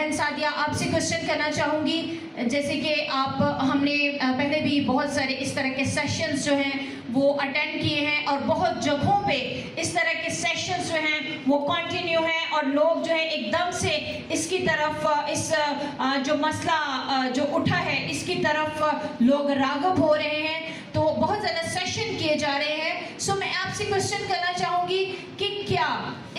بہن سعدیہ آپ سے کوشچن کرنا چاہوں گی، جیسے کہ ہم نے پہلے بھی بہت سارے اس طرح کے سیشنز جو ہیں وہ اٹینڈ کیے ہیں، اور بہت جگہوں پہ اس طرح کے سیشنز جو ہیں وہ کنٹینیو ہیں، اور لوگ جو ہے ایک دم سے اس کی طرف اس جو مسئلہ جو اٹھا ہے اس کی طرف لوگ راغب ہو رہے ہیں، تو بہت زیادہ سیشن کیے جا رہے ہیں۔ سو میں آپ سے کوشچن کرنا چاہوں گی کہ کیا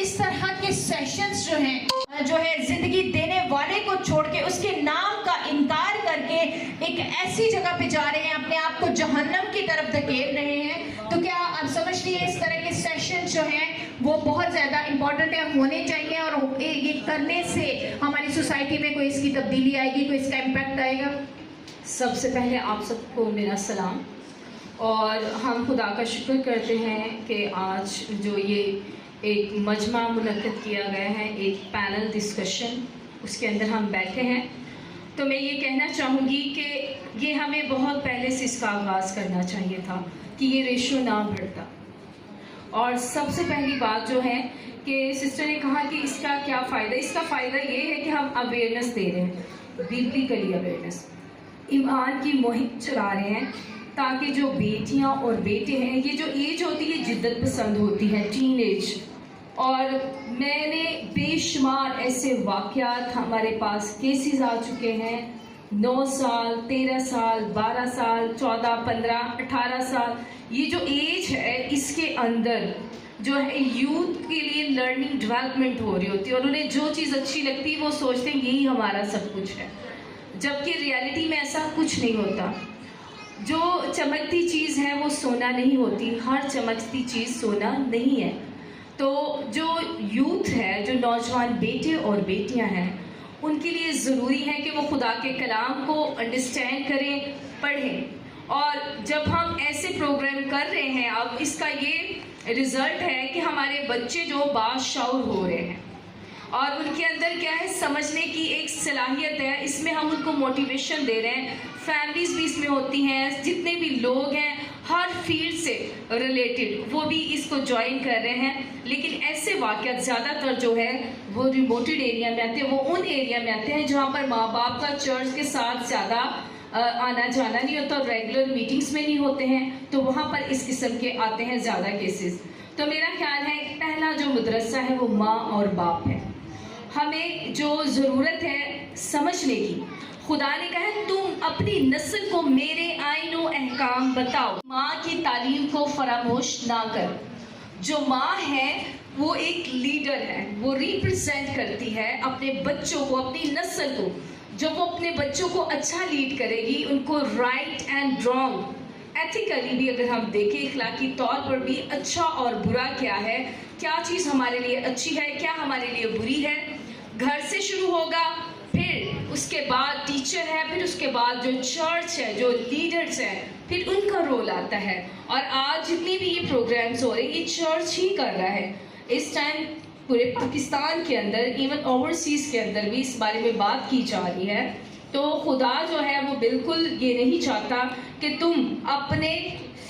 اس طرح کے سیشنز جو ہے زندگی دینے والے کو چھوڑ کے اس کے نام کا انکار کر کے ایک ایسی جگہ پہ جا رہے ہیں، اپنے آپ کو جہنم کی طرف دھکیل رہے ہیں، تو کیا آپ سمجھتی ہیں اس طرح کے سیشن جو ہیں وہ بہت زیادہ امپورٹنٹ ہے، ہونے چاہیے، اور یہ کرنے سے ہماری سوسائٹی میں کوئی اس کی تبدیلی آئے گی، کوئی اس کا امپیکٹ آئے گا؟ سب سے پہلے آپ سب کو میرا سلام، اور ہم خدا کا شکر کرتے ہیں کہ آج جو یہ ایک مجمع منعقد کیا گیا ہے، ایک پینل ڈسکشن، اس کے اندر ہم بیٹھے ہیں، تو میں یہ کہنا چاہوں گی کہ یہ ہمیں بہت پہلے سے اس کا آغاز کرنا چاہیے تھا کہ یہ ریشو نہ بڑھتا۔ اور سب سے پہلی بات جو ہے کہ سسٹر نے کہا کہ اس کا کیا فائدہ، اس کا فائدہ یہ ہے کہ ہم اویئرنیس دے رہے ہیں، بیبلیکلی اویئرنیس، ایمان کی مہم چلا رہے ہیں، تاکہ جو بیٹیاں اور بیٹے ہیں، یہ جو ایج ہوتی ہے جدت پسند ہوتی ہے، ٹین ایج، اور میں نے بے شمار ایسے واقعات، ہمارے پاس کیسز آ چکے ہیں، 9 سال، 13 سال، 12 سال، 14، 15، 18 سال، یہ جو ایج ہے اس کے اندر جو ہے یوتھ کے لیے لرننگ ڈیولپمنٹ ہو رہی ہوتی ہے، اور انہیں جو چیز اچھی لگتی ہے وہ سوچتے ہیں یہی ہمارا سب کچھ ہے، جبکہ ریالٹی میں ایسا کچھ نہیں ہوتا۔ جو چمکتی چیز ہے وہ سونا نہیں ہوتی، ہر چمکتی چیز سونا نہیں ہے۔ تو جو یوتھ ہے، جو نوجوان بیٹے اور بیٹیاں ہیں، ان کے لیے ضروری ہے کہ وہ خدا کے کلام کو انڈرسٹینڈ کریں، پڑھیں، اور جب ہم ایسے پروگرام کر رہے ہیں، اب اس کا یہ رزلٹ ہے کہ ہمارے بچے جو باشعور ہو رہے ہیں، اور ان کے اندر کیا ہے، سمجھنے کی ایک صلاحیت ہے، اس میں ہم ان کو موٹیویشن دے رہے ہیں، فیملیز بھی اس میں ہوتی ہیں، جتنے بھی لوگ ہیں ہر فیلڈ سے ریلیٹڈ وہ بھی اس کو جوائن کر رہے ہیں، لیکن ایسے واقعات زیادہ تر جو ہے وہ ریموٹڈ ایریا میں آتے ہیں، وہ ان ایریا میں آتے ہیں جہاں پر ماں باپ کا چرچ کے ساتھ زیادہ آنا جانا نہیں ہوتا، اور ریگولر میٹنگز میں نہیں ہوتے ہیں، تو وہاں پر اس قسم کے آتے ہیں زیادہ کیسز۔ تو میرا خیال ہے پہلا جو مدرسہ ہے وہ ماں اور باپ ہے۔ ہمیں جو ضرورت ہے سمجھنے کی، خدا نے کہا ہے تم اپنی نسل کو میرے آئین و احکام بتاؤ، ماں کی تعلیم کو فراموش نہ کر۔ جو ماں ہے وہ ایک لیڈر ہے، وہ ریپرزینٹ کرتی ہے اپنے بچوں کو، اپنی نسل کو۔ جب وہ اپنے بچوں کو اچھا لیڈ کرے گی، ان کو رائٹ اینڈ رانگ، ایتھیکلی بھی اگر ہم دیکھیں، اخلاقی طور پر بھی اچھا اور برا کیا ہے، کیا چیز ہمارے لیے اچھی ہے، کیا ہمارے لیے بری ہے، گھر سے شروع ہوگا، پھر اس کے بعد ٹیچر ہے، پھر اس کے بعد جو چرچ ہے، جو لیڈرز ہیں، پھر ان کا رول آتا ہے۔ اور آج جتنے بھی یہ پروگرامز ہو رہے ہیں یہ چرچ ہی کر رہا ہے۔ اس ٹائم پورے پاکستان کے اندر، ایون اوورسیز کے اندر بھی اس بارے میں بات کی جا رہی ہے۔ تو خدا جو ہے وہ بالکل یہ نہیں چاہتا کہ تم اپنے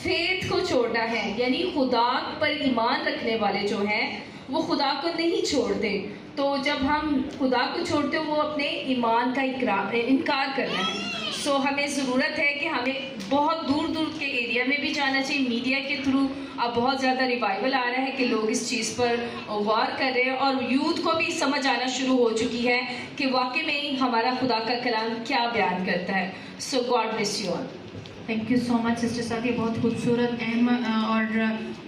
فیتھ کو چھوڑنا ہے، یعنی خدا پر ایمان رکھنے والے جو ہیں وہ خدا کو نہیں چھوڑتے۔ تو جب ہم خدا کو چھوڑتے ہیں وہ اپنے ایمان کا انکار کرنا ہے۔ سو ہمیں ضرورت ہے کہ ہمیں بہت دور دور کے ایریا میں بھی جانا چاہیے، میڈیا کے تھرو اب بہت زیادہ ریوائول آ رہا ہے کہ لوگ اس چیز پر غور کر رہے ہیں، اور یوتھ کو بھی سمجھ آنا شروع ہو چکی ہے کہ واقعی میں ہمارا خدا کا کلام کیا بیان کرتا ہے۔ So God bless you all. Thank you so much sister Sadia, بہت خوبصورت، اہم اور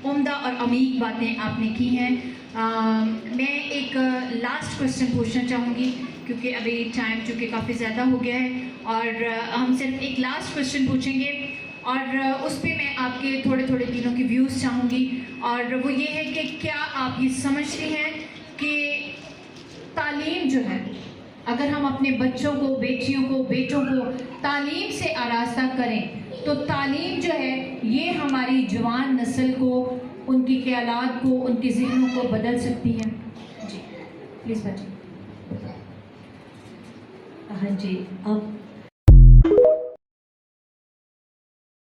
عمدہ اور عمیق باتیں آپ نے کی ہیں۔ میں ایک لاسٹ کوشچن پوچھنا چاہوں گی، کیونکہ ابھی ٹائم چونکہ کافی زیادہ ہو گیا ہے، اور ہم صرف ایک لاسٹ کوشچن پوچھیں گے، اور اس پہ میں آپ کے تھوڑے تینوں کی ویوز چاہوں گی، اور وہ یہ ہے کہ کیا آپ یہ سمجھتے ہیں کہ تعلیم جو ہے، اگر ہم اپنے بچوں کو، بیٹیوں کو، بیٹوں کو تعلیم سے آراستہ کریں تو تعلیم جو ہے یہ ہماری جوان نسل کو، ان کی خیالات کو، ان کے ذہنوں کو بدل سکتی ہے؟ جی پلیز بتائیں۔ ہاں جی، اب